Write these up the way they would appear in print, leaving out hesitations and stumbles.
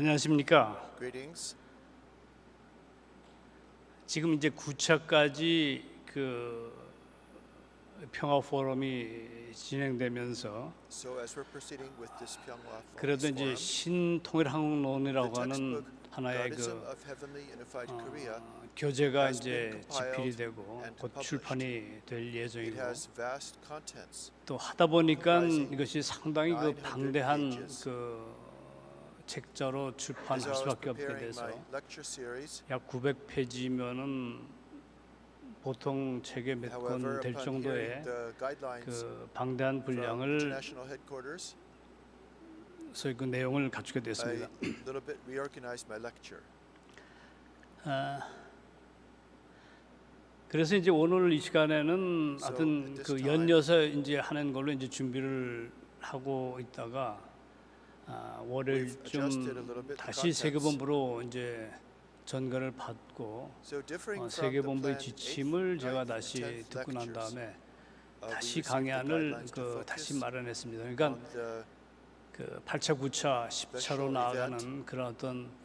안녕하십니까. Greetings. 지금 이제 9차까지 평화 포럼이 진행되면서 So as we're proceeding with this Pyonghwa 그래도 이제 Forum, 신통일 한국론이라고 the 하는 textbook 하나의 Goddism of Heavenly Unified Korea 교재가 has 이제 been compiled 집필이 되고 and 곧 published. 출판이 될 It 예정이고 has vast contents. 또 하다 보니까 comprising 이것이 상당히 900 방대한 pages. 책자로 As 출판할 I was 수밖에 없게 preparing 돼서 my lecture series, 약 900페이지면은 보통 책에 몇 권 however, 될 upon 정도의 hearing the guidelines 방대한 from 분량을 international headquarters, 소위 그 내용을 갖추게 I 됐습니다. a little bit reorganized my lecture. 그래서 이제 오늘 이 시간에는 So 하여튼 at this time, 연이어서 이제 하는 걸로 이제 준비를 하고 있다가 월요일쯤 adjusted a little bit the 다시 contents. 세계본부로 이제 전가를 받고 So differing from the 세계본부의 planned 지침을 8th, 제가 9th, 다시 10th 듣고 난 lectures, 다음에 we 다시 received the 강의안을 guidelines to 다시 focus 마련했습니다. 그러니까 on the 8차, 9차, 10차로 special 나아가는 그런 어떤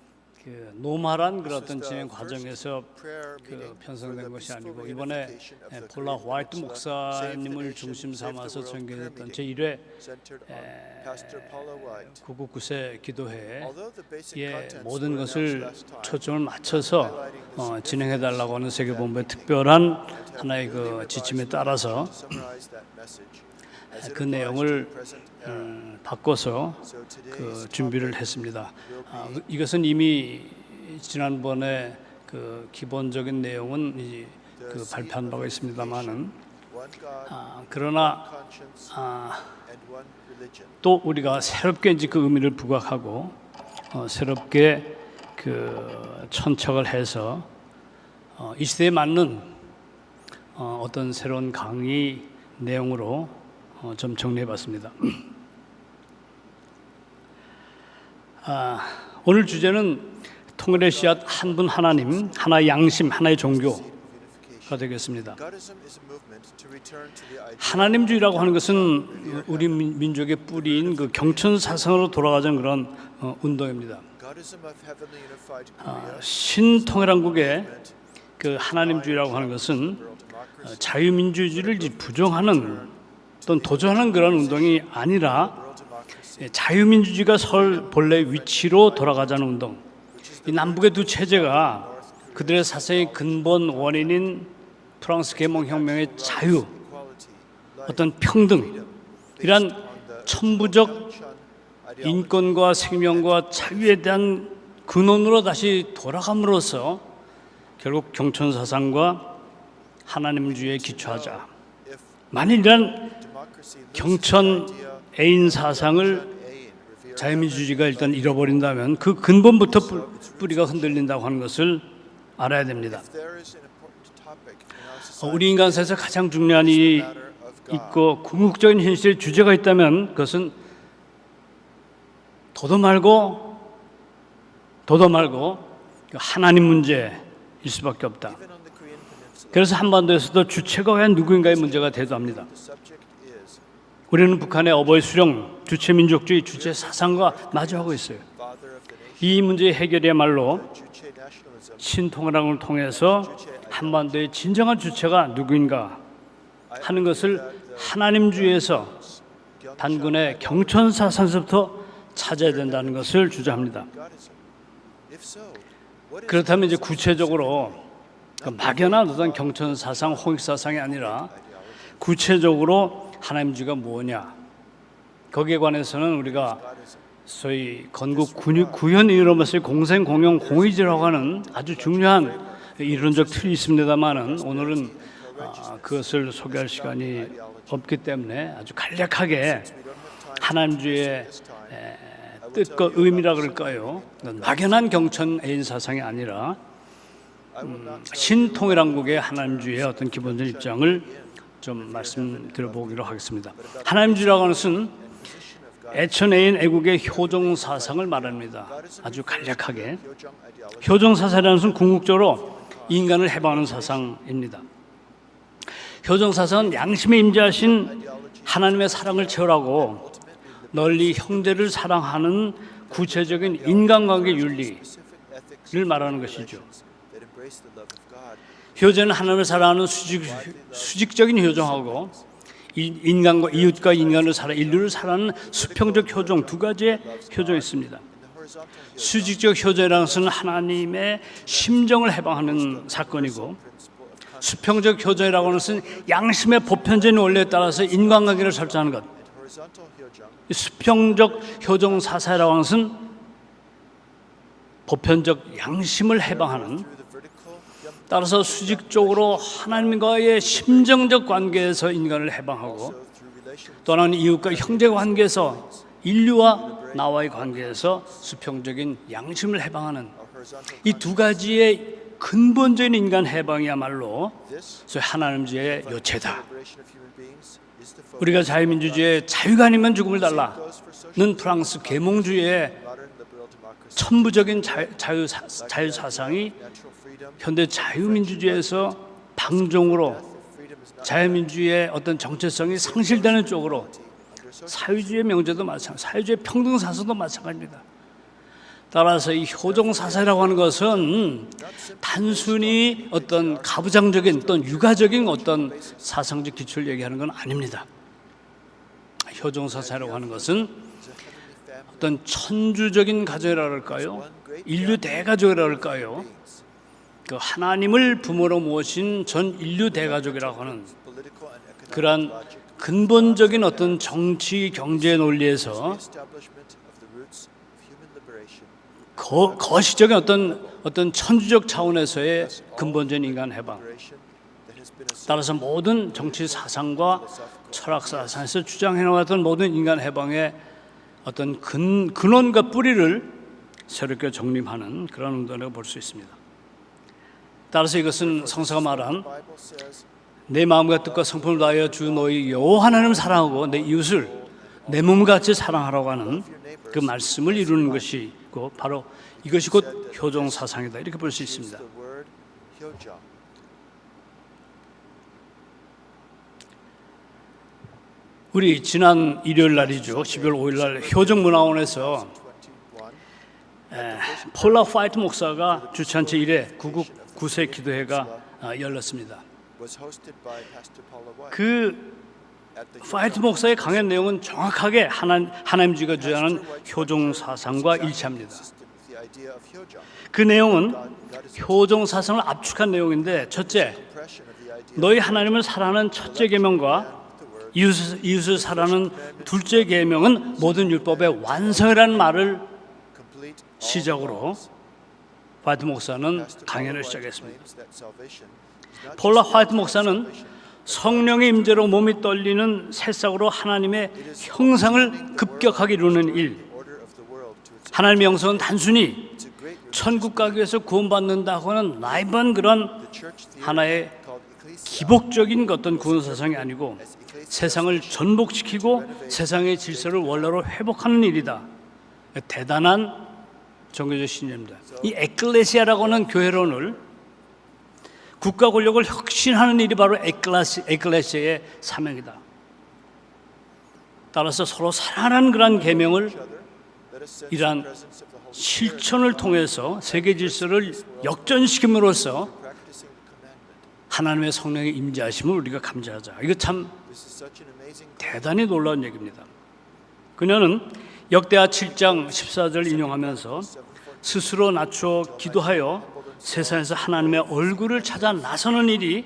노멀한 그런 어떤 This is 진행 the 과정에서 prayer meeting for 편성된 the 것이 peaceful 아니고 이번에 reunification of the 폴라 Korean 화이트 Peninsula, Save the 목사님을 Nation, 중심 Save the 삼아서 World 전개됐던 prayer 제1회 centered on Pastor Paula White. 999세 기도회에 Although the basic contents 모든 were 것을 announced last time, 초점을 맞춰서 진행해달라고 하는 세계본부의 특별한 하나의 지침에 따라서 to summarize that message as it 그 applies to 내용을 the present era. 바꿔서 So today's 준비를 topic 했습니다. will be 이것은 이미 지난번에 기본적인 내용은 발표한 바가 있습니다만은 one God, 그러나 conscience, and one religion. 또 우리가 새롭게 이제 그 의미를 부각하고 새롭게 천척을 해서 이 시대에 맞는 어떤 새로운 강의 내용으로 좀 정리해봤습니다. 오늘 주제는 통일의 씨앗 한 분 하나님, 하나의 양심, 하나의 종교가 되겠습니다. Goddism is a movement to return to the idea 하나님주의라고 하는 것은 우리 민족의 뿌리인 경천 사상으로 돌아가자는 그런 운동입니다. Goddism of Heavenly Unified Korea. 신통일한국의 하나님주의라고 하는 것은 자유민주주의를 부정하는 또는 도전하는 그런 운동이 아니라 World democracy, 자유민주주의가 설 본래 위치로 돌아가자는 운동. 이 남북의 두 체제가 그들의 사상의 근본 원인인 프랑스 계몽혁명의 자유, equality, 어떤 평등, 이란 천부적 인권과 생명과 자유에 대한 근원으로 다시 돌아감으로써 결국 경천 사상과 하나님주의에 기초하자. if 만일 이런 democracy loses 경천 애인 사상을 A in revere 자유민주주의가 일단 잃어버린다면 그 근본부터 뿌리가 흔들린다고 하는 것을 알아야 됩니다. there is an important topic in our society, 우리 인간사에서 가장 중요한 일이 matter of God. 있고 궁극적인 현실의 주제가 있다면 그것은 도도 말고 하나님 문제일 수밖에 없다. Even on the Korean Peninsula, 그래서 한반도에서도 주체가 왜 누구인가의 문제가 대두합니다. the subject is 우리는 북한의 어버이 수령, 주체 민족주의, 주체 사상과 마주하고 있어요. father of the nation, 이 문제의 해결이야말로 Juche nationalism, 신통일학을 통해서 한반도의 진정한 주체가 누구인가 하는 것을 하나님주의에서 단군의 경천사상에서부터 찾아야 된다는 것을 주장합니다. Goddism. If so, what is 그렇다면 이제 구체적으로 막연한 어떤 경천사상, 홍익사상이 아니라 구체적으로 하나님주의가 뭐냐 거기에 관해서는 우리가 소위 건국 구현 이론에서의 공생, 공용, 공의지라고 하는 아주 중요한 이론적 틀이 있습니다만은 오늘은 그것을 소개할 시간이 없기 때문에 아주 간략하게 하나님주의의 뜻과 의미라 그럴까요? 막연한 경천 애인 사상이 아니라 신통일한국의 하나님주의의 어떤 기본적인 입장을 좀 말씀드려보기로 하겠습니다. 하나님주의라고 하는 것은 애천애인 애국의 효종 사상을 말합니다. 아주 간략하게 효종 사상이라는 것은 궁극적으로 인간을 해방하는 사상입니다. 효종 사상은 양심에 임재하신 하나님의 사랑을 체험하고 널리 형제를 사랑하는 구체적인 인간관계 윤리를 specific ethics 말하는 것이죠. that embrace the love of God. 효제는 하나님을 사랑하는 수직적인 효정하고 인간과 이웃과 인간을 인류를 사랑하는 수평적 효정, 두 가지의 효정이 있습니다. 수직적 효제라는 것은 하나님의 심정을 해방하는 사건이고, 수평적 효제라고 하는 것은 양심의 보편적인 원리에 따라서 인간관계를 설정하는 것. 이 수평적 효정 사사라고 하는 것은 보편적 양심을 해방하는, 따라서 수직적으로 하나님과의 심정적 관계에서 인간을 해방하고, 또는 이웃과 형제 관계에서 인류와 나와의 관계에서 수평적인 양심을 해방하는 이 두 가지의 근본적인 인간 해방이야말로 소위 하나님주의 요체다. 우리가 자유민주주의의 자유가 아니면 죽음을 달라는 프랑스 계몽주의의 천부적인 자유 사상이 현대 자유민주주의에서 방종으로 자유민주주의의 어떤 정체성이 상실되는 쪽으로, 사회주의의 명제도 마찬가지, 사회주의의 평등사상도 마찬가지입니다. 따라서 이 효정사상이라고 하는 것은 단순히 어떤 가부장적인 어떤 육아적인 어떤 사상적 기초를 얘기하는 건 아닙니다. 효정사상이라고 하는 것은 어떤 천주적인 가정이라고 할까요? 인류 대가족이라고 할까요? 그 하나님을 부모로 모신 전 인류 대가족이라고 하는 그러한 근본적인 어떤 정치 경제 논리에서 거시적인 어떤 천주적 차원에서의 근본적인 인간 해방, 따라서 모든 정치 사상과 철학 사상에서 주장해나왔던 모든 인간 해방의 어떤 근원과 뿌리를 새롭게 정립하는 그런 운동이라고 볼 수 있습니다. 따라서 이것은 성서가 말한 내 마음과 뜻과 성품을 다하여 주 너희 여호와 하나님을 사랑하고 내 이웃을 내 몸같이 사랑하라고 하는 그 말씀을 이루는 것이고, 바로 이것이 곧 효정 사상이다, 이렇게 볼 수 있습니다. 우리 지난 일요일 날이죠, 12월 5일 날 효정문화원에서 폴라 화이트 목사가 주최한 제1회 구국 9세 기도회가 열렸습니다. 그 화이트 목사의 강의 내용은 정확하게 하나님주의가 주장하는 효정 사상과 일치합니다. 그 내용은 효정 사상을 압축한 내용인데, 첫째, 너희 하나님을 사랑하는 첫째 계명과 이웃을 사랑하는 둘째 계명은 모든 율법의 완성이라는 말을 시작으로 화이트 목사는 강연을 시작했습니다. 폴라 화이트 목사는 성령의 임재로 몸이 떨리는 새싹으로 하나님의 형상을 급격하게 이루는 일, 하나님의 영성은 단순히 천국 가기 위해서 구원받는다고 하는 나이번 그런 하나의 기복적인 어떤 구원 사상이 아니고, 세상을 전복시키고 세상의 질서를 원래로 회복하는 일이다. 대단한 종교적 신념입니다. 이 에클레시아라고 하는 교회론을, 국가 권력을 혁신하는 일이 바로 에클레시아의 사명이다. 따라서 서로 사랑하는 그런 계명을, 이러한 실천을 통해서 세계 질서를 역전시킴으로써 하나님의 성령의 임재하심을 우리가 감지하자. 이거 참 대단히 놀라운 얘기입니다. 그녀는 역대하 7장 14절 인용하면서 스스로 낮춰 기도하여 세상에서 하나님의 얼굴을 찾아 나서는 일이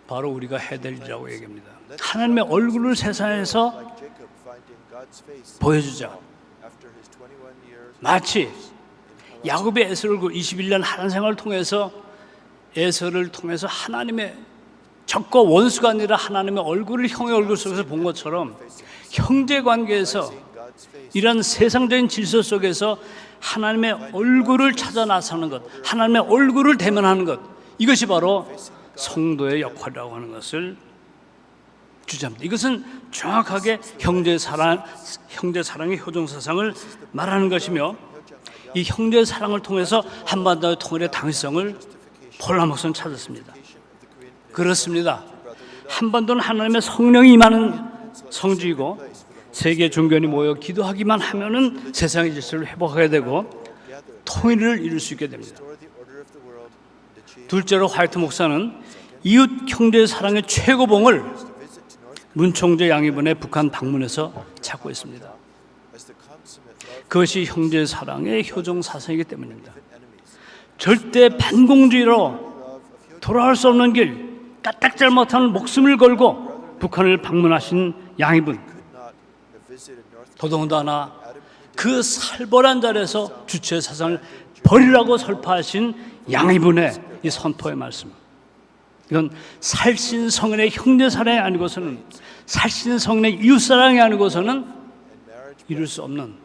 바로 우리가 해야 될 일이라고 얘기합니다. 하나님의 얼굴을 세상에서 보여주자. 마치 야곱의 에서를 21년 하나님 생활을 통해서, 에서를 통해서 하나님의 적과 원수가 아니라 하나님의 얼굴을 형의 얼굴 속에서 본 것처럼, 형제관계에서 이런 세상적인 질서 속에서 하나님의 얼굴을 찾아 나서는 것, 하나님의 얼굴을 대면하는 것, 이것이 바로 성도의 역할이라고 하는 것을 주장합니다. 이것은 정확하게 형제사랑의 효정사상을 말하는 것이며, 이 형제사랑을 통해서 한반도의 통일의 당위성을 폴라 목사는 찾았습니다. 그렇습니다. 한반도는 하나님의 성령이 임하는 성지이고 세계 종교인이 모여 기도하기만 하면은 세상의 질서를 회복하게 되고 통일을 이룰 수 있게 됩니다. 둘째로 화이트 목사는 이웃 형제 사랑의 최고봉을 문 총재 양이번의 북한 방문에서 찾고 있습니다. 그것이 형제 사랑의 효정 사상이기 때문입니다. 절대 반공주의로 돌아올 수 없는 길, 까딱 잘못하는 목숨을 걸고 북한을 방문하신 양이분, 더더군다나 그 살벌한 자리에서 주체 사상을 버리라고 설파하신 양이분의 이 선포의 말씀, 이건 살신성인의 형제사랑이 아니고서는, 살신성인의 이웃사랑이 아니고서는 이룰 수 없는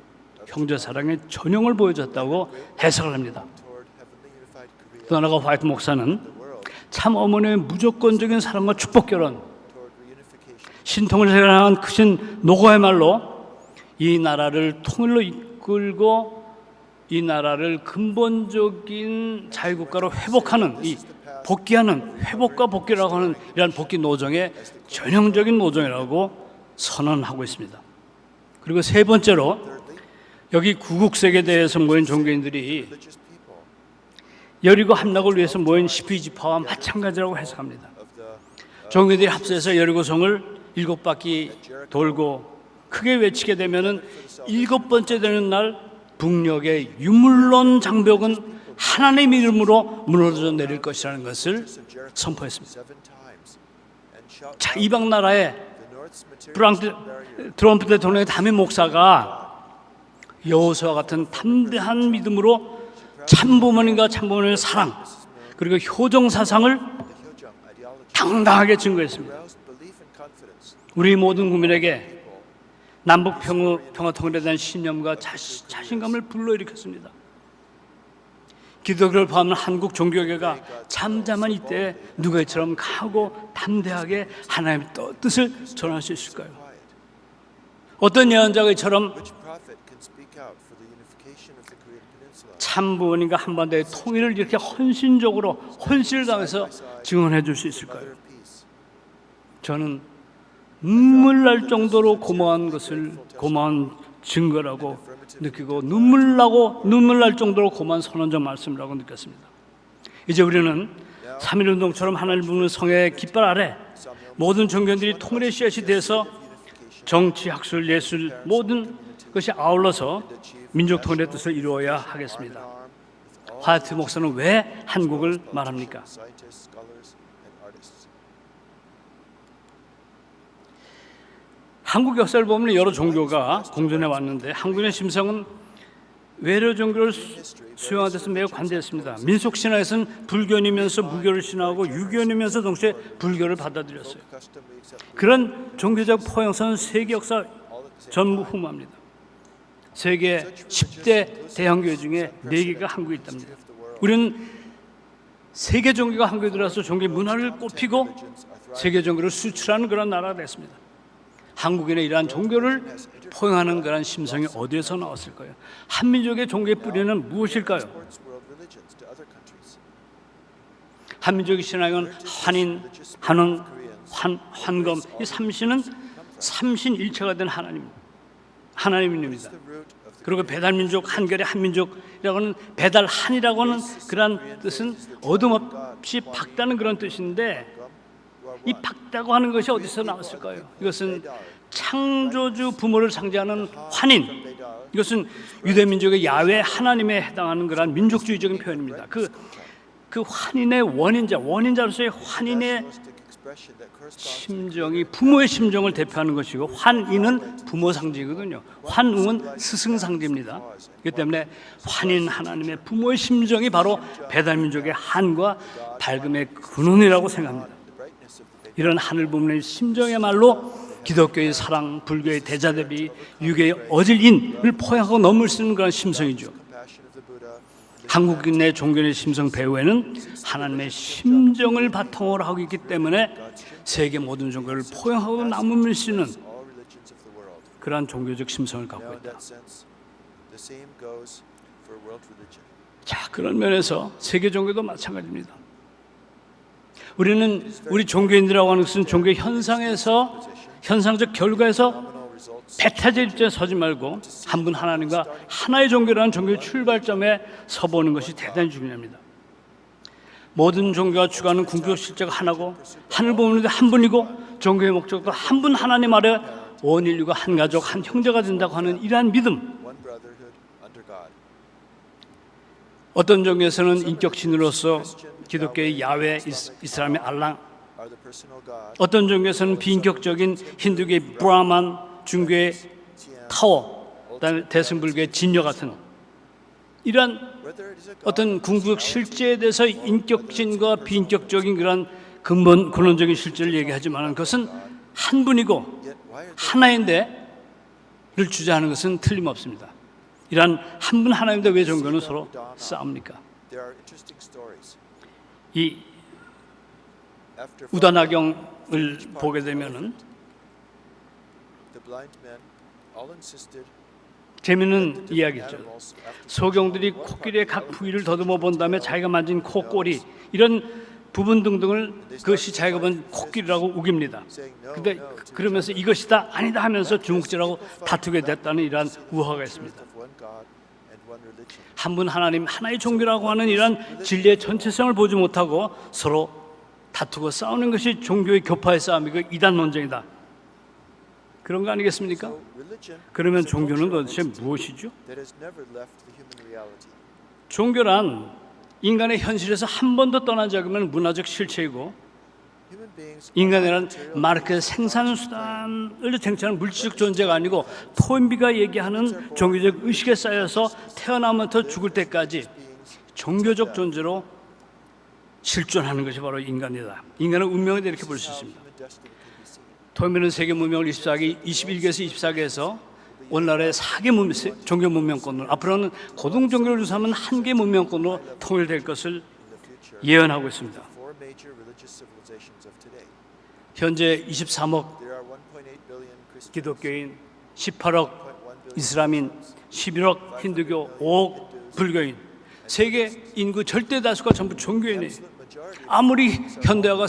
형제사랑의 전형을 보여줬다고 해석을 합니다. 또 하나가 화이트 목사는 참 어머니의 무조건적인 사랑과 축복 결혼, 신통을 향한 크신 노고의 말로 이 나라를 통일로 이끌고 이 나라를 근본적인 자유국가로 회복하는, 이 복귀하는, 회복과 복귀라고 하는 이러한 복귀 노정의 전형적인 노정이라고 선언하고 있습니다. 그리고 세 번째로 여기 구국색에 대해서 모인 종교인들이 여리고 함락을 위해서 모인 12지파와 마찬가지라고 해석합니다. 종교인들이 합세해서 여리고성을 7바퀴 돌고 크게 외치게 되면은 7번째 되는 날 북녘의 유물론 장벽은 하나님의 이름으로 무너져 내릴 것이라는 것을 선포했습니다. 자, 이방 나라의 트럼프 대통령의 담임 목사가 여호수아와 같은 담대한 믿음으로 참부모님과 참부모님의 사랑 그리고 효정 사상을 당당하게 증거했습니다. 우리 모든 국민에게 남북 평화 통일에 대한 신념과 자신감을 불러일으켰습니다. 기독교를 포함한 한국 종교계가 잠잠한 이때에 누가 이처럼 강하고 담대하게 하나님의 뜻을 전할 수 있을까요? 어떤 예언자가 이처럼 참부모님과 한반도의 통일을 이렇게 헌신적으로 헌신을 당해서 증언해 줄 수 있을까요? 저는 눈물 날 정도로 고마운 증거라고 느끼고 눈물 날 정도로 고마운 선언적 말씀이라고 느꼈습니다. 이제 우리는 3.1운동처럼 하나님을 부르는 성의 깃발 아래 모든 종교인들이 통일의 씨앗이 돼서 정치, 학술, 예술 모든 것이 아울러서 민족 통일의 뜻을 이루어야 하겠습니다. 화이트 목사는 왜 한국을 말합니까? 한국 역사를 보면 여러 종교가 공존해 왔는데 한국의 심성은 외려 종교를 수용하는 데서 매우 관대했습니다. 민속 신화에서는 불교인이면서 무교를 신화하고 유교인이면서 동시에 불교를 받아들였어요. 그런 종교적 포용성은 세계 역사 전무후무합니다. 세계 10대 대형교회 중에 4개가 한국에 있답니다. 우리는 세계 종교가 한국에 들어와서 종교 문화를 꼽히고 세계 종교를 수출하는 그런 나라가 됐습니다. 한국인의 이러한 종교를 포용하는 그런 심성이 어디에서 나왔을까요? 한민족의 종교의 뿌리는 무엇일까요? 한민족의 신앙은 환인, 한원, 환검 이 삼신은 삼신일체가 된 하나님입니다. 그리고 배달민족, 한결의 한민족이라고 하는 배달한이라고 하는 그런 뜻은 어둠없이 밝다는 그런 뜻인데 이 밝다고 하는 것이 어디서 나왔을까요? 이것은 창조주 부모를 상징하는 환인, 이것은 유대민족의 야훼 하나님에 해당하는 그런 민족주의적인 표현입니다. 그 환인의 원인자로서의 환인의 심정이 부모의 심정을 대표하는 것이고 환인은 부모 상징이거든요. 환웅은 스승 상징입니다. 그렇기 때문에 환인 하나님의 부모의 심정이 바로 배달민족의 한과 밝음의 근원이라고 생각합니다. 이런 하늘 부모의 심정이야말로 기독교의 사랑, 불교의 대자대비, 유교의 어질인을 포용하고 넘을 수 있는 그런 심성이죠. 한국인의 종교의 심성 배후에는 하나님의 심정을 바탕으로 하고 있기 때문에 세계 모든 종교를 포용하고 남을 수 있는 그러한 종교적 심성을 갖고 있다. 자, 그런 면에서 세계 종교도 마찬가지입니다. 우리는 우리 종교인들이라고 하는 것은 종교 현상적 결과에서 배타적 입장에 서지 말고 한 분 하나님과 하나의 종교라는 종교의 출발점에 서보는 것이 대단히 중요합니다. 모든 종교가 추구하는 궁극적 실제가 하나고 하늘 보는데 한 분이고 종교의 목적도 한 분 하나님 아래 온 인류가 한 가족 한 형제가 된다고 하는 이러한 믿음. one brotherhood under God. 어떤 종교에서는 인격 신으로서 기독교의 야훼, 이슬람의 알랑, Are the personal God, 어떤 종교에서는 비인격적인 힌두교의 브라만, 중교의 타워, 그다음에 대승불교의 진여 같은 이러한 whether it is a God 어떤 궁극 실제에 대해서 인격신과 비인격적인 그런 근본 근원적인 실제를 얘기하지만 그것은 한 분이고 yet why are 하나인데를 주장하는 것은 틀림없습니다. 이러한 한 분 하나인데 왜 종교는 서로 싸웁니까? there are interesting stories. 이 After 우다나경을 보게 되면은 the blind men all insisted 재미있는 이야기죠. animals after 소경들이 코끼리의 각 부위를 더듬어 본 다음에 자기가 만진 코, 꼬리 이런 부분 등등을 그것이 자기가 본 코끼리라고 우깁니다. 근데 그러면서 이것이다 아니다 하면서 중국제라고 다투게 됐다는 이러한 우화가 있습니다. of one God and one religion. 한 분 하나님 하나의 종교라고 하는 이러한 진리의 전체성을 보지 못하고 서로 다투고 싸우는 것이 종교의 교파의 싸움이고 이단 논쟁이다. 그런 거 아니겠습니까? So religion 그러면 종교는 도대체 무엇이죠? that has never left the human reality. 종교란 인간의 현실에서 한 번도 떠난 적이 없는 문화적 실체이고 Human beings 인간이란 마르크의 생산수단을 쟁취하는 물질적 존재가 아니고 토인비가 얘기하는 종교적 의식에 쌓여서 태어나면부터 죽을 때까지 종교적 존재로 실존하는 것이 바로 인간이다. 인간의 운명이다 이렇게 볼 수 있습니다. human destiny can be seen. 토인비는 세계 문명을 21개에서 24개에서 오늘날의 4개 종교 문명권으로 앞으로는 고등 종교를 유사하면 한 개 문명권으로 통일될 것을 In the future, 예언하고 있습니다. four major religious civilizations of today. 현재 23억 There are 1.8 billion Christians, 기독교인, 18억 1.1 billion 이슬람인, 11억 힌두교, 5억 불교인, 세계 인구 절대 다수가 전부 종교인이에요. absolute majority 아무리 현대화가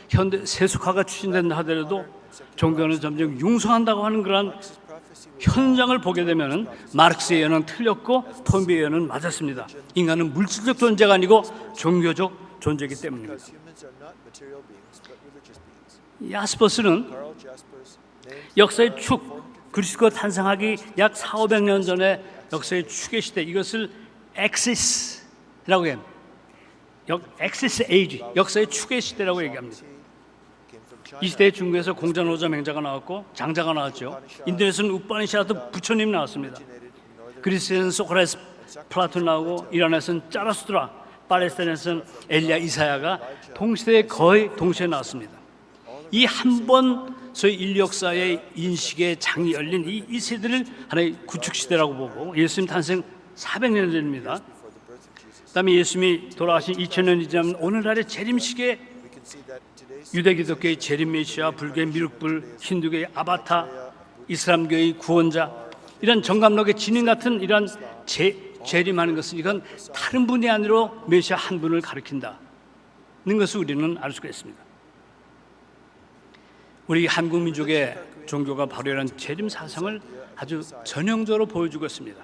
현대 세속화가 추진된다 하더라도 종교는 점점 융성한다고 하는 그러한 Marx's prophecy was 현장을 보게 되면은 마르크스의 예언은 틀렸고 토인비의 예언은 맞았습니다. 인간은 물질적 존재가 아니고 종교적 존재이기 때문입니다. because humans are not material beings but religious beings. 야스퍼스는 Karl Jaspers named 역사의 축, 그리스도가 탄생하기 약 4,500년 전에 역사의 축의 시대 이것을 엑시스라고 해요. 엑시스 에이지, 역사의 축의 시대라고 얘기합니다. came from China. 이 시대에 중국에서 공자노자 맹자가 나왔고 장자가 나왔죠. 인도에서는 우파니샤드 부처님 나왔습니다. Originated in northern 그리스에서는 소크라테스, 플라톤 나오고 이란에서는 짜라수드라, 팔레스타인에서는 엘리야, 이사야가 동시대에 거의 동시에 나왔습니다. 이 한 번 소위 인류 역사의 인식의 장이 열린 이 세대를 하나의 구축 시대라고 보고 예수님 탄생 400년 전입니다. before the birth of Jesus. 그다음에 예수님이 돌아가신 2000년이 지나면 오늘날의 재림식에 We can see that in today's 유대 기독교의 재림 메시아, 불교의 미륵불, 힌두교의 아바타, 이슬람교의 구원자 이런 정감록의 진인 같은 이런 재림하는 것은 이건 다른 분이 아니라 메시아 한 분을 가리킨다는 것을 우리는 알 수가 있습니다. 우리 한국 민족의 종교가 바로 이런 재림 사상을 아주 전형적으로 보여주고 있습니다.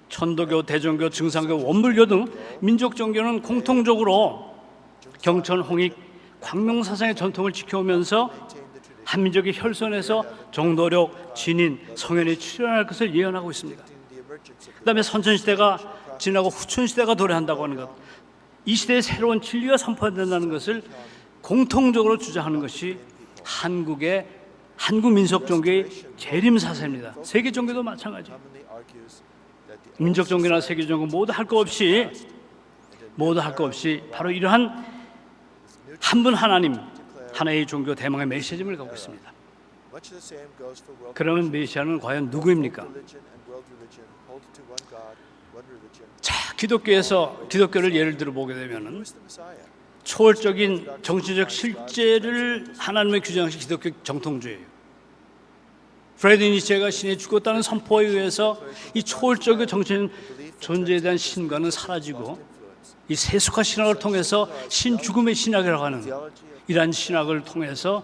천도교, 대종교, 증산교, 원불교 등 민족 종교는 공통적으로 경천, 홍익, 광명 사상의 전통을 지켜오면서 한민족의 혈손에서 정도력, 진인, 성현이 출현할 것을 예언하고 있습니다. the emergence of 그다음에 선천시대가 지나고 후천시대가 도래한다고 하는 것, 이 시대에 새로운 진리가 선포된다는 것을 공통적으로 주장하는 것이 한국 민속 종교의 재림 사상입니다. 세계 종교도 마찬가지. commonly argues that the 민족 종교나 세계 종교 모두 할 거 없이 바로 이러한 한 분 하나님 하나의 종교 대망의 메시지를 갖고 있습니다. much the same goes for world 그러면 메시아는 과연 누구입니까? religion and world religion hold to one God, one religion. 자, 기독교를 예를 들어 보게 되면은 Who is the Messiah? 초월적인 정치적 실제를 하나님의 규정하신 기독교 정통주의예요. 프레드 니체가 신이 죽었다는 선포에 의해서 이 초월적인 정치적 존재에 대한 신과는 사라지고 이 세속화 신학을 통해서 신 죽음의 신학이라고 하는 이러한 신학을 통해서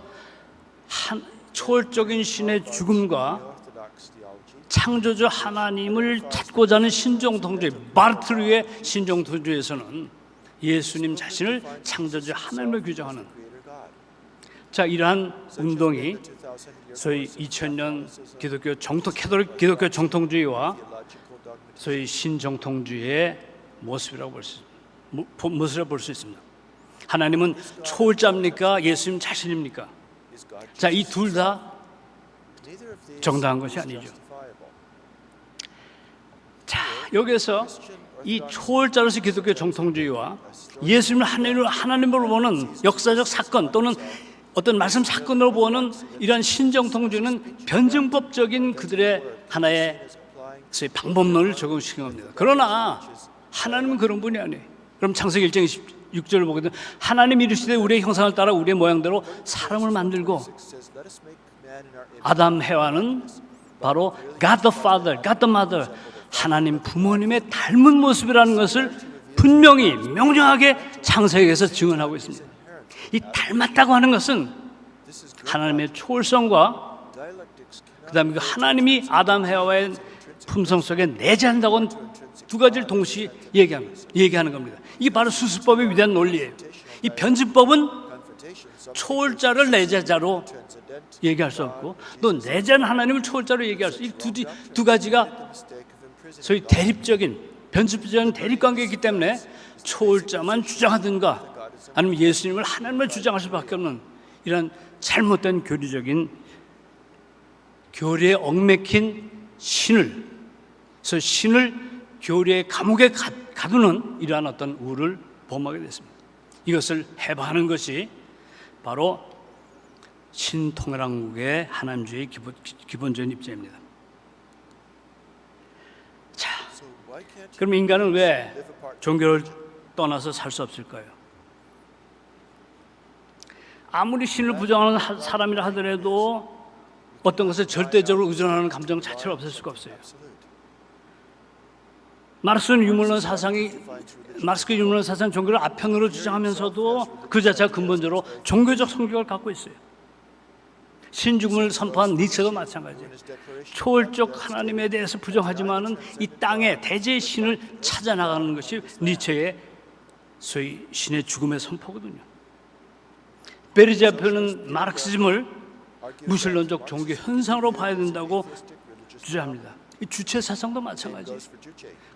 초월적인 신의 죽음과 Orthodox theology, 창조주 하나님을 찾고자 하는 신정통주의 마르트르의 신정통주에서는 예수님 자신을 창조주 하나님을 규정하는 Creator God. 자 이러한 운동이 2000 year 소위 2000년 기독교 기독교 정통주의와 theological dogmatism. 소위 신정통주의의 모습이라고 볼 수 있습니다. 하나님은 초월자입니까? 예수님 자신입니까? Is God 자, 이 둘 다 neither of these 정당한 것이 is 아니죠. justifiable. 자, 여기서 이 초월자로서 기독교 정통주의와 예수님을 하나님으로 보는 역사적 사건 또는 어떤 말씀 사건으로 보는 이러한 신정통주의는 변증법적인 그들의 하나의 소위 방법론을 적용시킨 겁니다. 그러나 하나님은 그런 분이 아니에요. 그럼 창세기 1장 26절을 보게 되면 하나님 이르시되 우리의 형상을 따라 우리의 모양대로 사람을 만들고 Says, "Let us make man in our image." 아담 해와는 바로 God the Father, God the Mother 하나님 부모님의 닮은 모습이라는 것을 분명히 명료하게 창세기에서 증언하고 있습니다. 이 닮았다고 하는 것은 This is 하나님의 초월성과 dialectics cannot 그다음에 그 하나님이 아담 해와의 품성 속에 내재한다고는 두 가지를 동시에 얘기하는 겁니다. 이게 바로 수습법의 위대한 논리예요. 이 변증법은 confrontation, 초월자를 내재자로 transcendent 얘기할 수 없고 또 내재한 하나님을 초월자로 얘기할 수 있고 두 가지가 mistake of imprisoning 소위 대립적인 변증적인 대립관계이기 때문에 초월자만 주장하든가 아니면 예수님을 하나님을 주장할 수밖에 없는 이런 잘못된 교리적인 교리에 얽맥힌 그래서 신을 교리의 감옥에 가두는 이러한 어떤 우를 범하게 됐습니다. 이것을 해방하는 것이 바로 신통일왕국의 하나님주의 기본적인 입장입니다. 자, So why can't 그럼 인간은 왜 종교를 떠나서 살 수 없을까요? 아무리 신을 부정하는 사람이라 하더라도 어떤 것에 절대적으로 의존하는 감정 자체를 없앨 수가 없어요. 마르크스 유물론 사상이 종교를 아편으로 주장하면서도 그 자체가 근본적으로 종교적 성격을 갖고 있어요. 신죽음을 선포한 니체도 마찬가지예요. 초월적 하나님에 대해서 부정하지만은 이 땅에 대제의 신을 찾아 나가는 것이 니체의 소위 신의 죽음의 선포거든요. 베르지아표는 마르크시즘을 무신론적 종교 현상으로 봐야 된다고 주장합니다. 이 주체 사상도 마찬가지예요.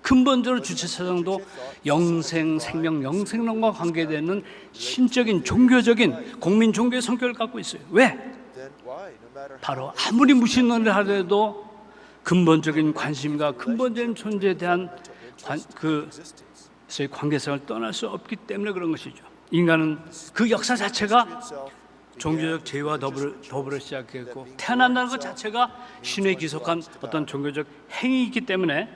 근본적으로 주체 사상도 영생, 생명, 영생론과 관계되는 신적인 종교적인 국민 종교의 성격을 갖고 있어요. 왜? then why no matter 바로 아무리 무신론을 하더라도 근본적인 관심과 근본적인 존재에 대한 소위 관계성을 떠날 수 없기 때문에 그런 것이죠. 인간은 그 역사 자체가 종교적 제의와 더불어 시작했고 태어난다는 것 자체가 신에 기속한 어떤 종교적 행위이기 때문에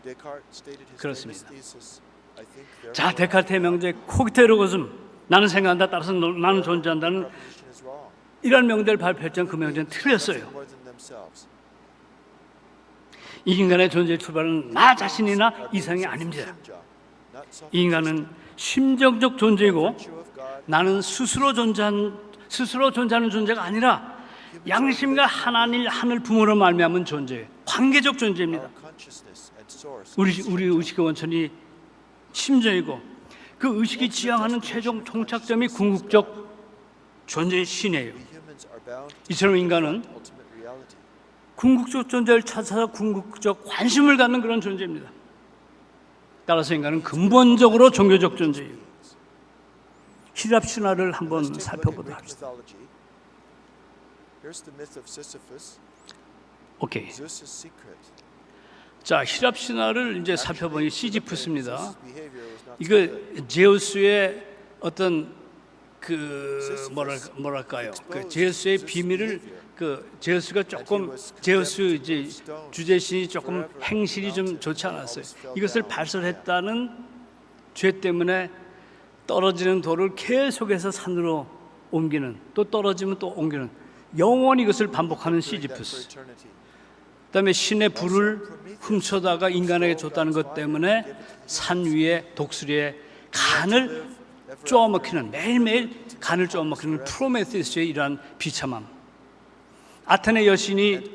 Descartes stated his 그렇습니다. famous thesis, I think therefore 자 데카르트의 명제 코기테르고즘 나는 생각한다 따라서 나는 존재한다는 evolution is wrong. 이런 명제를 발표했지만 그 명제는 틀렸어요. More than themselves. 이 인간의 존재의 출발은 나 자신이나 이상이 아닙니다. Simja, not self 이 인간은 심정적 존재이고 virtue of God, 나는 스스로 존재하는 존재가 아니라 양심과 하늘 부모로 말미암은 존재, 관계적 존재입니다. our consciousness and source. 우리 의식의 원천이 심정이고 그 의식이 지향하는 최종 종착점이 궁극적 존재의 신이에요. We humans are bound 이처럼 인간은 to ultimate reality. 궁극적 존재를 찾아서 궁극적 관심을 갖는 그런 존재입니다. 따라서 인간은 근본적으로 종교적 존재예요. 히랍 신화를 한번 Let's take a look at 살펴보도록 Greek 합시다. mythology. Here's the myth of Sisyphus, 오케이. Zeus's secret. 자, 히랍 신화를 이제 살펴보니 시지프스입니다. Zeus's behavior was not 이거 제우스의 어떤 그 뭐랄까요? 그 제우스의 비밀을 제우스가 조금 제우스 이제 주제신이 조금 행실이 좀 좋지 않았어요. 이것을 발설했다는 죄 때문에 떨어지는 돌을 계속해서 산으로 옮기는 또 떨어지면 또 옮기는 영원히 이것을 반복하는 for 시지프스. eternity. 그다음에 신의 불을 훔쳐다가 인간에게 줬다는 것 때문에 산 위에 독수리에 간을 쪼아먹히는 매일매일 간을 쪼아먹히는 프로메테우스의 이러한 비참함. 아테네 여신이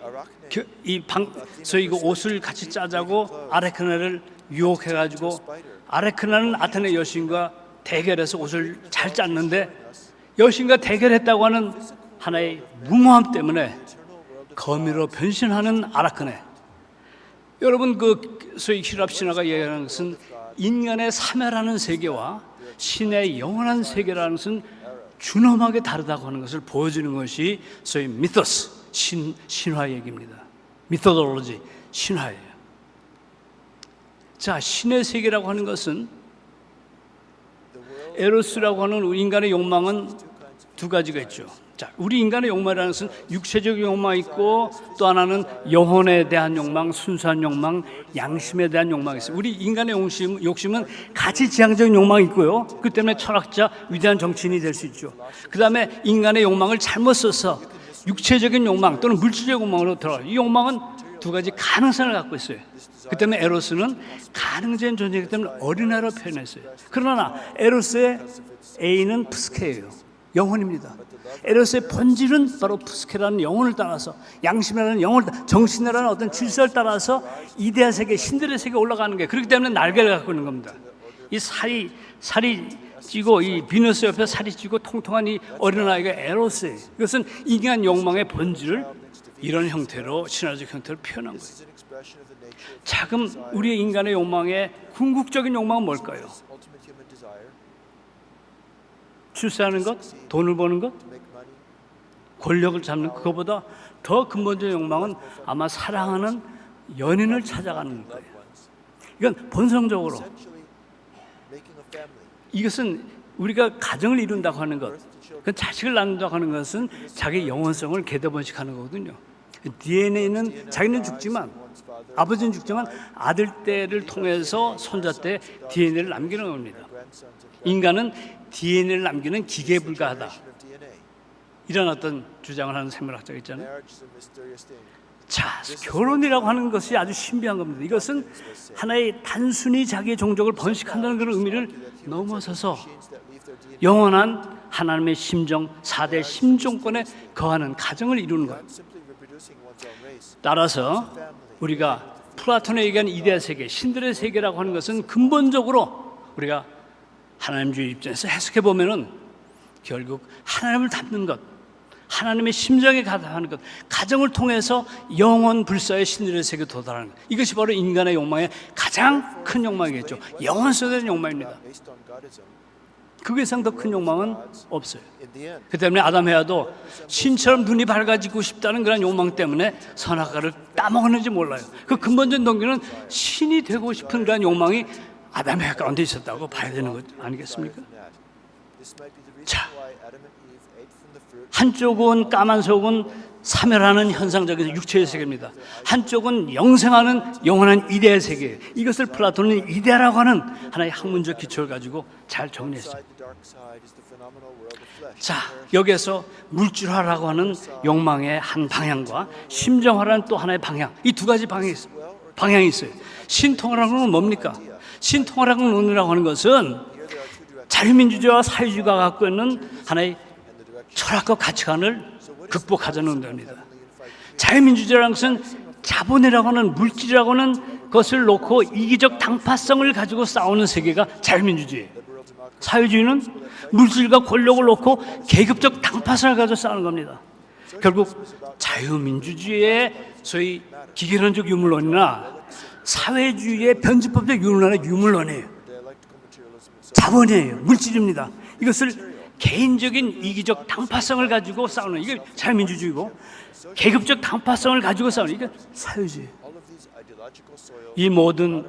Arachne 소위 그 옷을 같이 짜자고 아레크나를 유혹해가지고 아레크나는 아테네 여신과 대결해서 옷을 잘 짰는데 여신과 대결했다고 하는 하나의 무모함 때문에 거미로 변신하는 아라크네. 여러분 그 소위 히랍 신화가 얘기하는 것은 인간의 사멸하는 세계와 신의 영원한 세계라는 것은 준엄하게 다르다고 하는 것을 보여주는 것이 소위 미토스 신화 얘기입니다. 미토돌로지 신화예요. 자, 신의 세계라고 하는 것은 에로스라고 하는 인간의 욕망은 두 가지가 있죠. 자, 우리 인간의 욕망이라는 것은 육체적 욕망이 있고 또 하나는 영혼에 대한 욕망, 순수한 욕망, 양심에 대한 욕망이 있어요. 우리 인간의 욕심은 가치지향적인 욕망이 있고요. 그 때문에 철학자, 위대한 정치인이 될 수 있죠. 그 다음에 인간의 욕망을 잘못 써서 육체적인 욕망 또는 물질적 욕망으로 들어가요. 이 욕망은 두 가지 가능성을 갖고 있어요. 그 때문에 에로스는 가능적인 존재이기 때문에 어린아이로 표현했어요. 그러나 에로스의 A는 푸스케예요. 영혼입니다. 에로스의 본질은 바로 푸스케라는 영혼을 따라서 양심이라는 영혼을 정신이라는 어떤 질서를 따라서 이데아 세계, 신들의 세계에 올라가는 게 그렇기 때문에 날개를 갖고 있는 겁니다. 이 살이 찌고 이 비너스 옆에 살이 찌고 통통한 이 어린아이가 에로스예요. 이것은 인간 욕망의 본질을 이런 형태로 신화적 형태로 표현한 거예요. is an expression of the nature 자, 그럼 우리의 인간의 욕망의 궁극적인 욕망은 뭘까요? of ultimate human desire 출세하는 것, 돈을 버는 것, to make money. 권력을 잡는 그것보다 더 근본적인 욕망은 아마 사랑하는 연인을 찾아가는 거예요. 이건 본성적으로 Essentially, making a family. 이것은 우리가 가정을 이룬다고 하는 것, 그 자식을 낳는다고 하는 것은 자기 영혼성을 개대번식하는 거거든요. DNA는 자기는 죽지만 아버지는 죽지만 아들 때를 통해서 손자 때 DNA를 남기는 겁니다. Grandsons of 인간은 DNA를 남기는 기계에 불과하다. of DNA. 이런 어떤 주장을 하는 생물학자가 있잖아요. Marriage is a mysterious thing. 자, 결혼이라고 하는 것이 아주 신비한 겁니다. 이것은 하나의 단순히 자기의 종족을 번식한다는 그런 의미를 넘어서서 Genes that leave their DNA. 영원한 하나님의 심정, 4대 심정권에 거하는 가정을 이루는 것. Simply reproducing one's own race. 따라서 우리가 플라톤에 얘기한 이데아 세계, 신들의 세계라고 하는 것은 근본적으로 우리가 하나님주의 입장에서 해석해 보면은 결국 하나님을 닮는 것, 하나님의 심정에 가담하는 것, 가정을 통해서 영원 불사의 신들의 세계에 도달하는 것. 이것이 바로 인간의 욕망의 가장 큰 욕망이겠죠. 영원성에 대한 욕망입니다. Based on Godism. 그 이상 더 큰 욕망은 없어요. In the end, 그 때문에 아담 해와도 신처럼 눈이 밝아지고 싶다는 그런 욕망 때문에 선악과를 따먹었는지 몰라요. 그 근본적인 동기는 신이 되고 싶은 그런 욕망이 아담 해와 가운데 있었다고 봐야 되는 것 아니겠습니까? that this might be the reason 자, why Adam and Eve ate from the fruit. 한쪽은 까만 속은 사멸하는 현상적인 육체의 세계입니다. 한쪽은 영생하는 영원한 이데아의 세계예요. 이것을 플라톤은 이데아라고 하는 하나의 학문적 기초를 가지고 잘 정리했어요. Inside the dark side is the phenomenal world of flesh. 자, 여기에서 물질화라고 하는 욕망의 한 방향과 심정화라는 또 하나의 방향, 이 두 가지 방향이 있어요. 신통화라는 건 뭡니까? 신통화라고 하는 것은 자유민주주의와 사회주의가 갖고 있는 하나의 철학과 가치관을 극복하자는 운동입니다. 자유민주주의라는 것은 자본이라고 하는 물질이라고 하는 것을 놓고 이기적 당파성을 가지고 싸우는 세계가 자유민주주의예요. 사회주의는 물질과 권력을 놓고 계급적 당파성을 가지고 싸우는 겁니다. 결국 자유민주주의의 소위 기계론적 유물론이나 사회주의의 변증법적 유물론의 유물론이에요. Dialectical materialism is 자본이에요. 물질입니다. 이것을 개인적인 이기적 당파성을 가지고 싸우는 이게 자유민주주의고 계급적 당파성을 가지고 싸우는 이게 사회주의. all of these ideological soils 이 모든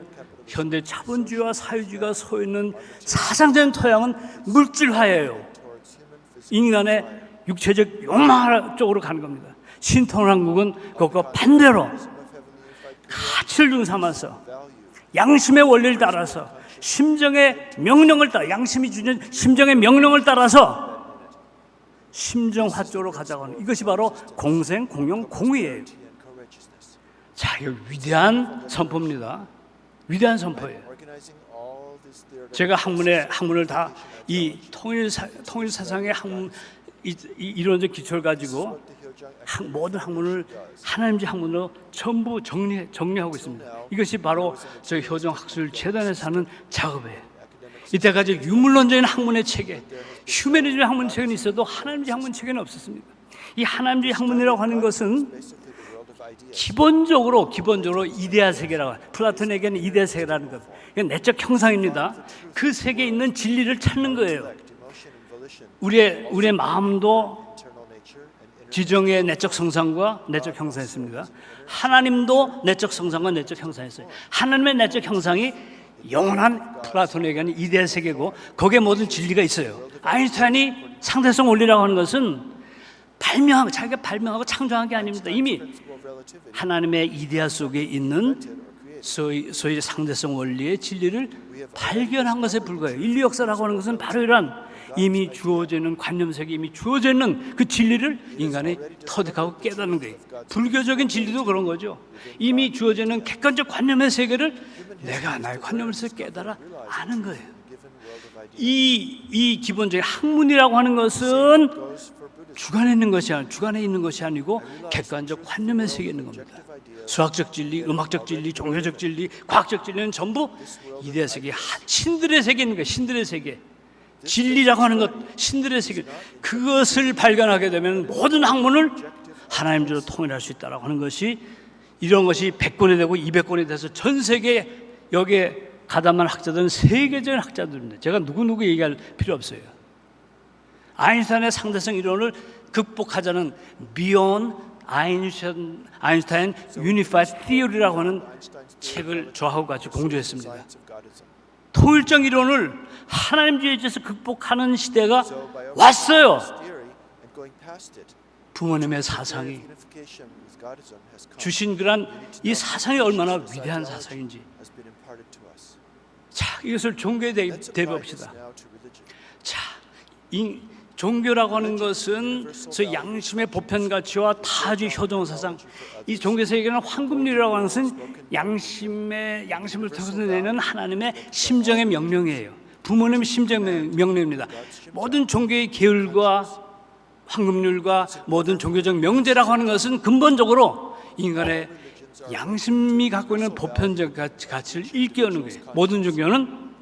현대 자본주의와 사회주의가 서 있는 사상적인 토양은 물질화예요. towards human physical 인간의 육체적 욕망 쪽으로 가는 겁니다. 신통한국은 그것과 반대로 가치를 중삼아서 양심의 원리를 따라서 심정의 명령을 따라 양심이 주는 심정의 명령을 따라서 심정화 쪽으로 가자고 하는 이것이 바로 공생, 공용, 공의예요. and co-righteousness. 자, 이거 위대한 선포입니다. 위대한 선포예요. Organizing all this theory 제가 학문을 다 이 통일 사상의 학문 이론적 기초를 가지고 모든 학문을 하나님의 학문으로 전부 정리하고 있습니다. 이것이 바로 저희 효정학술재단에서 하는 작업이에요. 이때까지 유물론적인 학문의 체계, 휴메니즘의 학문 체계는 있어도 하나님의 학문 체계는 없었습니다. 이 하나님의 학문이라고 하는 것은 기본적으로 이데아 세계라고, 플라톤에게는 이데아 세계라는 것, 이건 내적 형상입니다. 그 세계에 있는 진리를 찾는 거예요. 우리의 마음도 지정의 내적 성상과 내적 형상이 있습니다. 하나님도 내적 성상과 내적 형상이 있어요. 하나님의 내적 형상이 영원한 플라톤에게는 이데아 세계고 거기에 모든 진리가 있어요. 아인슈타인이 상대성 원리라고 하는 것은 자기가 발명하고 창조한 게 아닙니다. 이미 하나님의 이데아 속에 있는 소위 상대성 원리의 진리를 발견한 것에 불과해요. 인류 역사라고 하는 것은 바로 이러한 이미 주어지는 관념세계, 이미 주어져 있는 그 진리를 인간이 터득하고 깨닫는 거예요. 불교적인 진리도 그런 거죠. 이미 주어져 있는 객관적 관념의 세계를 내가 나의 관념에서 깨달아 아는 거예요. 이 기본적인 학문이라고 하는 것은 주관에 있는 것이 아니고 객관적 관념의 세계에 있는 겁니다. 수학적 진리, 음악적 진리, 종교적 진리, 과학적 진리는 전부 이데아 세계, 신들의 세계에 있는 거예요. 신들의 세계. 진리라고 하는 것, 신들의 세계, 그것을 발견하게 되면 모든 학문을 하나님으로 통일할 수 있다라고 하는 것이, 이런 것이 100권이 되고 200권이 돼서 전 세계에 여기에 가담한 학자들은 세계적인 학자들입니다. 제가 누구 얘기할 필요 없어요. 아인슈타인의 상대성 이론을 극복하자는 Beyond Einstein Unified Theory라고 하는 책을 저하고 같이 공조했습니다. 통일적 이론을 하나님주의에 대해서 극복하는 시대가 왔어요. 부모님의 사상이 주신 그런 이 사상이 얼마나 위대한 사상인지, 자, 이것을 종교에 대비합시다. 자, 종교라고 하는 것은 저 양심의 보편 가치와 타주의 효종 사상, 이 종교 세계는 황금률이라고 하는 것은 양심을 통해서 내는 하나님의 심정의 명령이에요. 부모님의 심정의 명령입니다. 모든 종교의 계율과 황금률과 모든 종교적 명제라고 하는 것은 근본적으로 인간의 양심이 갖고 있는 보편적 가치를 일깨우는 거예요. 모든 종교는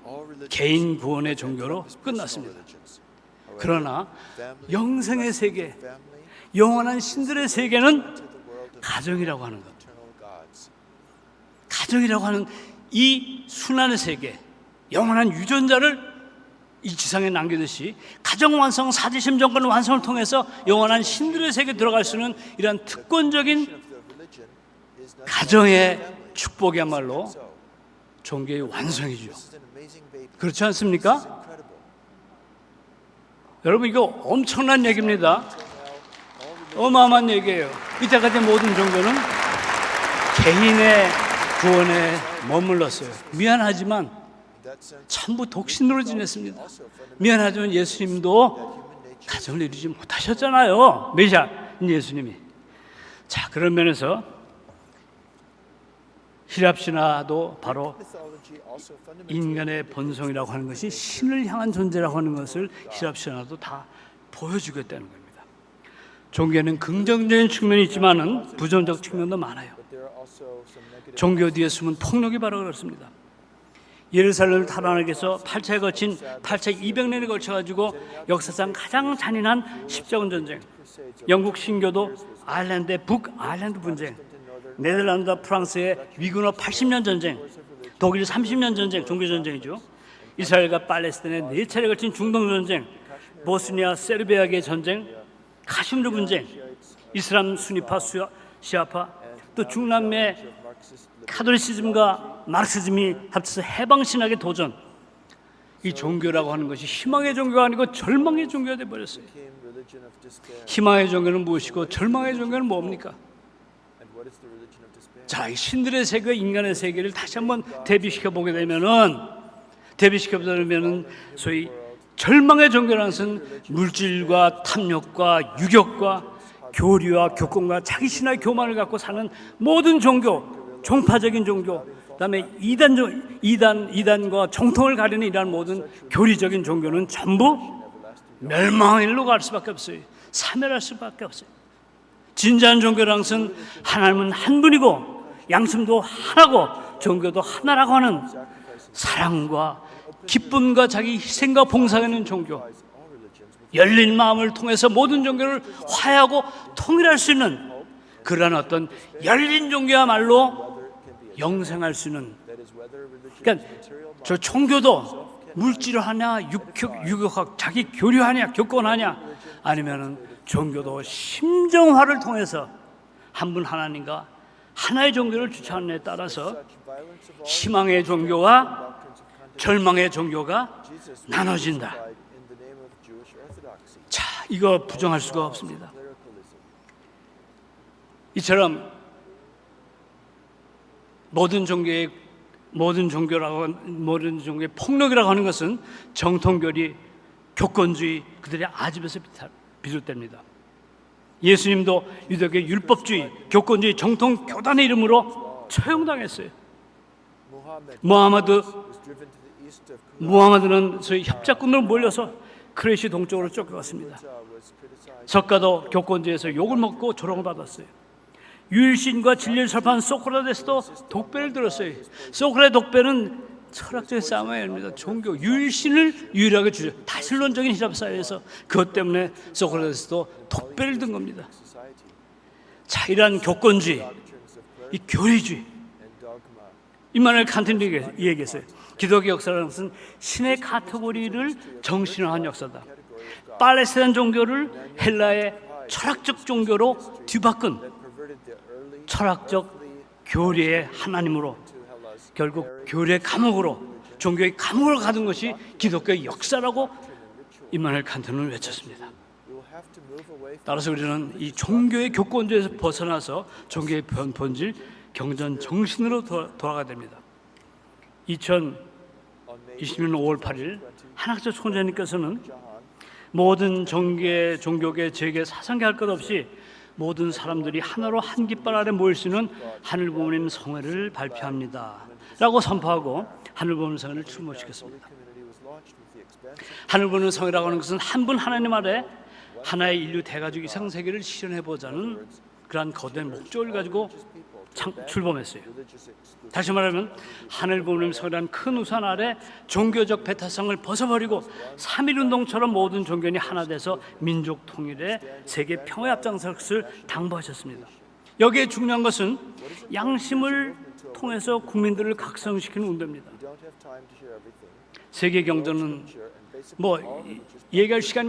개인 구원의 종교로 끝났습니다. 그러나 영생의 세계, 영원한 신들의 세계는 가정이라고 하는 것, 가정이라고 하는 이 순환의 세계, 영원한 유전자를 이 지상에 남기듯이 가정 완성, 사지심 정권 완성을 통해서 영원한 신들의 세계에 들어갈 수 있는 이러한 특권적인 가정의 축복이야말로 종교의 완성이죠. 그렇지 않습니까? 여러분, 이거 엄청난 얘기입니다. 어마어마한 얘기예요. 이때까지 모든 종교는 개인의 구원에 머물렀어요. 미안하지만 전부 독신으로 지냈습니다. 미안하지만 예수님도 가정을 이루지 못하셨잖아요. 메시아 예수님이. 자, 그런 면에서 히랍 신화도 바로 인간의 본성이라고 하는 것이 신을 향한 존재라고 하는 것을 히랍 신화도 다 보여주겠다는 겁니다. 종교에는 긍정적인 측면이 있지만은 부정적 측면도 많아요. 종교 뒤에 숨은 폭력이 바로 그렇습니다. 예루살렘을 탈환하기 위해서 8차에 거친 8차 200년에 걸쳐가지고 역사상 가장 잔인한 십자군 전쟁, 영국 신교도 아일랜드의 북아일랜드 분쟁, 네덜란드와 프랑스의 위군어 80년 전쟁, 독일 30년 전쟁, 종교전쟁이죠. 이스라엘과 팔레스타인의 4차례에 걸친 중동전쟁, 보스니아 세르비아의 전쟁, 카시미르 분쟁, 이슬람 순위파 시아파, 또 중남미 카톨리시즘과 마르크시즘이 합쳐서 해방신학의 도전. 이 종교라고 하는 것이 희망의 종교가 아니고 절망의 종교가 되어버렸어요. 희망의 종교는 무엇이고 절망의 종교는 뭡니까? 자, 이 신들의 세계, 인간의 세계를 다시 한번 대비시켜 보게 되면은 소위 절망의 종교라는 것은 물질과 탐욕과 유격과 교리와 교권과 자기 신화의 교만을 갖고 사는 모든 종교, 종파적인 종교, 그다음에 이단과 정통을 가리는 이러한 모든 교리적인 종교는 전부 멸망의 일로 갈 수밖에 없어요. 사멸할 수밖에 없어요. 진지한 종교라는 것은 하나님은 한 분이고 양심도 하나고 종교도 하나라고 하는 사랑과 기쁨과 자기 희생과 봉사하는 종교, 열린 마음을 통해서 모든 종교를 화해하고 통일할 수 있는 그러한 어떤 열린 종교야말로 영생할 수 있는, 그러니까 저 종교도 물질을 하냐 육학 자기 교류하냐 교권하냐, 아니면은 종교도 심정화를 통해서 한 분 하나님과 하나의 종교를 주창하는 데 따라서 희망의 종교와 절망의 종교가 나눠진다. 자, 이거 부정할 수가 없습니다. 이처럼 모든 종교의 폭력이라고 하는 것은 정통교리, 교권주의, 그들의 아집에서 비롯됩니다. 예수님도 유대교의 율법주의, 교권주의, 정통 교단의 이름으로 처형당했어요. 무하마드는 저희 협작군으로 몰려서 크레시 동쪽으로 쫓겨갔습니다. 석가도 교권주의에서 욕을 먹고 조롱을 받았어요. 유일신과 진리를 설파한 소크라테스도 독배를 들었어요. 소크라테스 독배는 철학적인 싸움의 일입니다. 종교, 유일신을 유일하게 주죠. 다신론적인 히랍 사회에서 그것 때문에 소크라테스도 독배를 든 겁니다. 자, 이러한 교권주의, 이 교리주의, 임마누엘 칸트는 얘기했어요. 기독교 역사라는 것은 신의 카테고리를 정신화한 역사다. 팔레스타인 종교를 헬라의 철학적 종교로 뒤바꾼 철학적 교리의 하나님으로, 결국 교리의 감옥으로, 종교의 감옥으로 가둔 것이 기독교의 역사라고 임마누엘 칸트는 외쳤습니다. 따라서 우리는 이 종교의 교권주에서 벗어나서 종교의 본질, 경전 정신으로 돌아가야 됩니다. 2020년 5월 8일 한학조 총재님께서는 모든 종교계, 재계, 사상계 할 것 없이 모든 사람들이 하나로 한 깃발 아래 모일 수 있는 하늘 부모님 성회를 발표합니다 라고 선포하고 하늘 부모님 성회를 출범시켰습니다. 하늘 부모님 성회라고 하는 것은 한 분 하나님 아래 하나의 인류 대가족 이상 세계를 실현해보자는 그러한 거대한 목적을 가지고 출범했어요. 다시 말하면 하늘 부모님 성회라는 큰 우산 아래 종교적 배타성을 벗어버리고 3.1운동처럼 모든 종교인이 하나 돼서 민족 통일에 세계 평화에 앞장설 것을 당부하셨습니다. 여기에 중요한 것은 양심을 통해서 국민들을 각성시키는 운동입니다. 세계 경제는 얘기할 시간이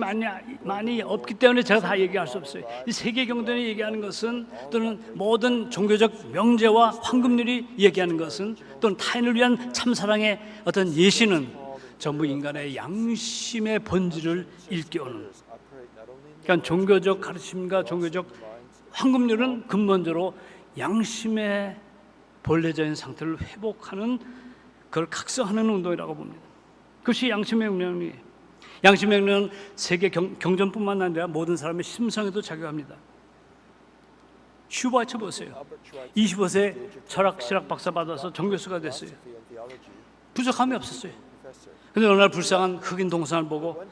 많이 없기 때문에 제가 다 얘기할 수 없어요. 이 세계 경전이 얘기하는 것은, 또는 모든 종교적 명제와 황금률이 얘기하는 것은, 또는 타인을 위한 참사랑의 어떤 예시는 전부 인간의 양심의 본질을 일깨우는, 그러니까 종교적 가르침과 종교적 황금률은 근본적으로 양심의 본래적인 상태를 회복하는, 그걸 각성하는 운동이라고 봅니다. 그것이 양심의 운명이에요. 양심의 명령은 세계 경전뿐만 아니라 모든 사람의 심성에도 작용합니다. 슈바처 보세요. 25세 철학 실학 박사 받아서 정교수가 됐어요. 부족함이 없었어요. 그런데 어느 날 불쌍한 흑인 동상을 보고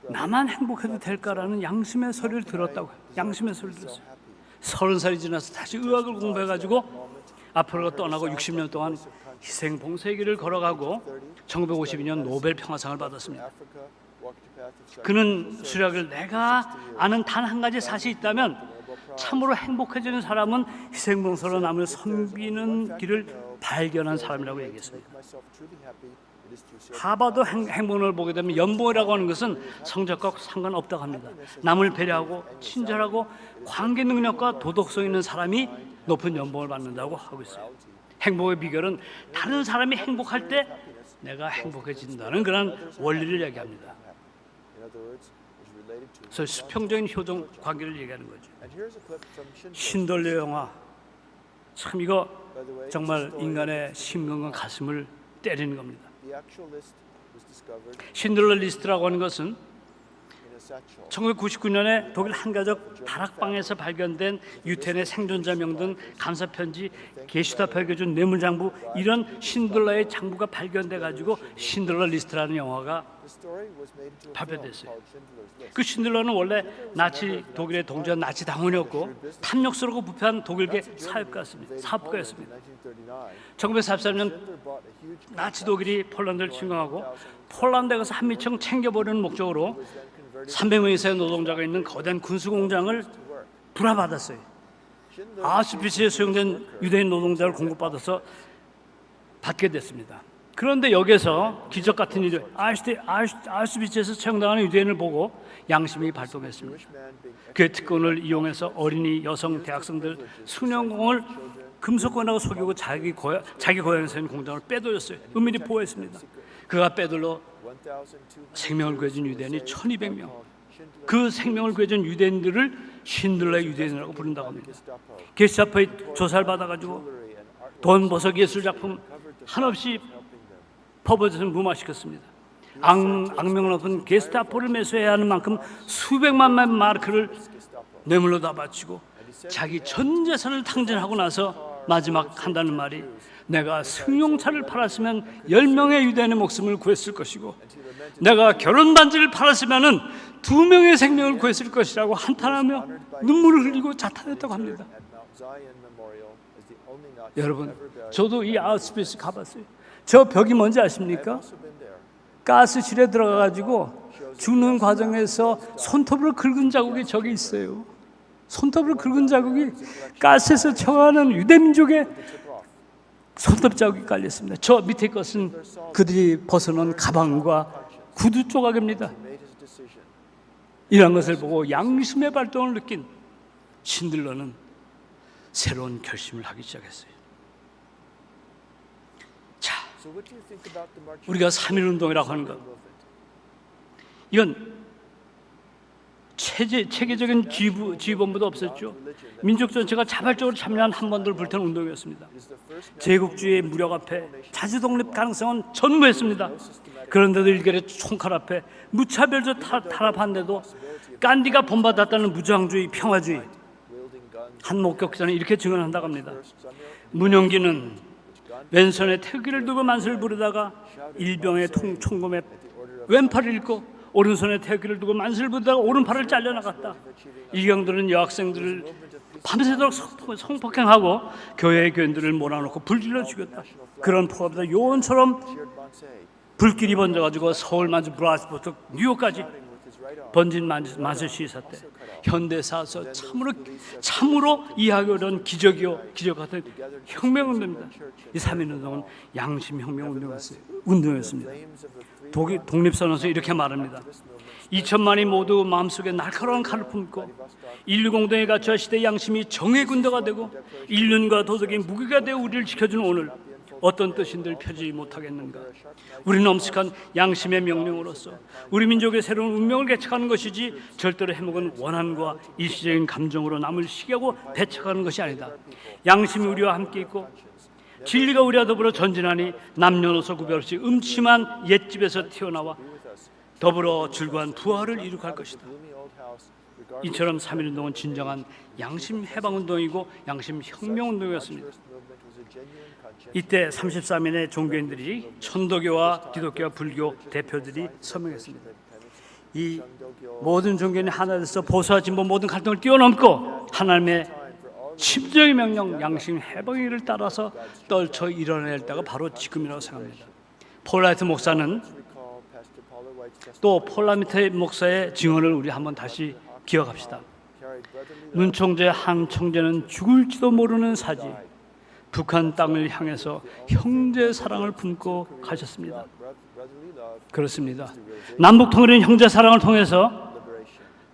나만 행복해도 될까라는 양심의 소리를 들었다고요. 양심의 소리를 들었어요. 30살이 지나서 다시 의학을 공부해가지고 앞으로 떠나고 60년 동안 희생 봉사의 길을 걸어가고 1952년 노벨 평화상을 받았습니다. 그는 수략을, 내가 아는 단 한 가지 사실이 있다면 참으로 행복해지는 사람은 희생 봉사로 남을 섬기는 길을 발견한 사람이라고 얘기했습니다. 하버드 행복론을 보게 되면 연봉이라고 하는 것은 성적과 상관없다고 합니다. 남을 배려하고 친절하고 관계 능력과 도덕성 있는 사람이 높은 연봉을 받는다고 하고 있어요. 행복의 비결은 다른 사람이 행복할 때 내가 행복해진다는 그런 원리를 얘기합니다. 그래서 수평적인 효종 관계를 얘기하는 거죠. 신들러 영화, 참 이거 정말 인간의 심금과 가슴을 때리는 겁니다. 신들러 리스트라고 하는 것은 satchel. 1999년에 독일 한 가족 다락방에서 발견된 유태인의 생존자 명등, 감사 편지, 게슈타포 밝혀준 뇌물장부, 이런 신들러의 장부가 발견돼 가지고 신들러 리스트라는 영화가 The story was made into a film 발표됐어요. called Schindler's List. 그 신들러는 원래 나치 독일의 동지한 나치 당원이었고 탐욕스럽고 부패한 독일계 사업가였습니다. 1943년 나치 독일이 폴란드를 침공하고 폴란드에 가서 한미청 챙겨버리는 목적으로 300명 이상의 노동자가 있는 거대한 군수공장을 불화받았어요. 아우슈비츠에 수용된 유대인 노동자를 공급받아서 받게 됐습니다. 그런데 여기서 기적 같은 일이 아우슈비츠에서 채용당하는 유대인을 보고 양심이 발동했습니다. 그의 특권을 이용해서 어린이, 여성, 대학생들 수년공을 금속권하고 속이고 자기 고향에서 있는 공장을 빼돌렸어요. 은밀히 보호했습니다. 그가 빼돌려 생명을 구해준 유대인이 1200명. 그 생명을 구해준 유대인들을 신들러의 유대인이라고 부른다고 합니다. 게스타포의 조사를 받아가지고 돈, 보석, 예술 작품 한없이 퍼부어서 무마시켰습니다. 악명 높은 게스타포를 매수해야 하는 만큼 수백만 마르크를 뇌물로 다 바치고 자기 전 재산을 탕진하고 나서 마지막 한다는 말이 내가 승용차를 팔았으면 10명의 유대인의 목숨을 구했을 것이고 내가 결혼 반지를 팔았으면 2명의 생명을 구했을 것이라고 한탄하며 눈물을 흘리고 자탄했다고 합니다. 여러분, 저도 이 아우슈비츠 가봤어요. 저 벽이 뭔지 아십니까? 가스실에 들어가가지고 죽는 과정에서 손톱으로 긁은 자국이 저기 있어요. 손톱으로 긁은 자국이 가스에서 청하는 유대민족의 손톱 자국이 깔렸습니다. 저 밑에 것은 그들이 벗어놓은 가방과 구두 조각입니다. 이런 것을 보고 양심의 발동을 느낀 신들러는 새로운 결심을 하기 시작했어요. 자, 우리가 3.1운동이라고 하는 것, 이건 체계적인 지휘본부도 없었죠. 민족 전체가 자발적으로 참여한 한반도를 불태운 운동이었습니다. 제국주의의 무력 앞에 자주 독립 가능성은 전무했습니다. 그런데도 일결의 총칼 앞에 무차별적 탄압한데도 간디가 본받았다는 무저항주의, 평화주의, 한 목격자는 이렇게 증언한다고 합니다. 문영기는 왼손에 태극기를 두고 만세를 부르다가 일병의 총검에 왼팔을 잃고 오른손에 태극기를 두고 만세를 부르다가 오른팔을 잘려나갔다. 이경들은 여학생들을 밤새도록 성폭행하고 교회의 교인들을 몰아놓고 불질러 죽였다. 그런 포함해서 요원처럼 불길이 번져가지고 서울, 만주, 브라스부터 뉴욕까지 번진 만세 시위사 때 현대사에서 참으로 이해하기 어려운 기적 같은 혁명운동입니다. 이 3.1운동은 양심혁명운동이었습니다. 독립선언에서 이렇게 말합니다. 2천만이 모두 마음속에 날카로운 칼을 품고 인류 공동에 갇혀 시대의 양심이 정의 군대가 되고 인륜과 도덕이 무기가 되어 우리를 지켜주는 오늘, 어떤 뜻인들 펴지 못하겠는가? 우리는 엄숙한 양심의 명령으로서 우리 민족의 새로운 운명을 개척하는 것이지 절대로 해먹은 원한과 일시적인 감정으로 남을 시기하고 배척하는 것이 아니다. 양심이 우리와 함께 있고 진리가 우리와 더불어 전진하니 남녀노소 구별 없이 음침한 옛집에서 튀어나와 더불어 즐거운 부활을 이룩할 것이다. 이처럼 3.1운동은 진정한 양심 해방운동이고 양심 혁명운동이었습니다. 이때 33인의 종교인들이 천도교와 기독교와 불교 대표들이 서명했습니다. 이 모든 종교인이 하나 돼서 보수와 진보 모든 갈등을 뛰어넘고 하나님의 심정의 명령, 양심 해방의를 따라서 떨쳐 일어날 때가 바로 지금이라고 생각합니다. 폴 화이트 목사는 또 폴 화이트 목사의 증언을 우리 한번 다시 기억합시다. 눈총재 한 총재는 죽을지도 모르는 사지 북한 땅을 향해서 형제 사랑을 품고 가셨습니다. 그렇습니다. 남북 통일은 형제 사랑을 통해서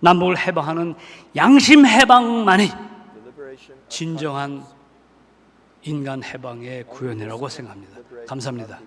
남북을 해방하는 양심 해방만이 진정한 인간 해방의 구현이라고 생각합니다. 감사합니다.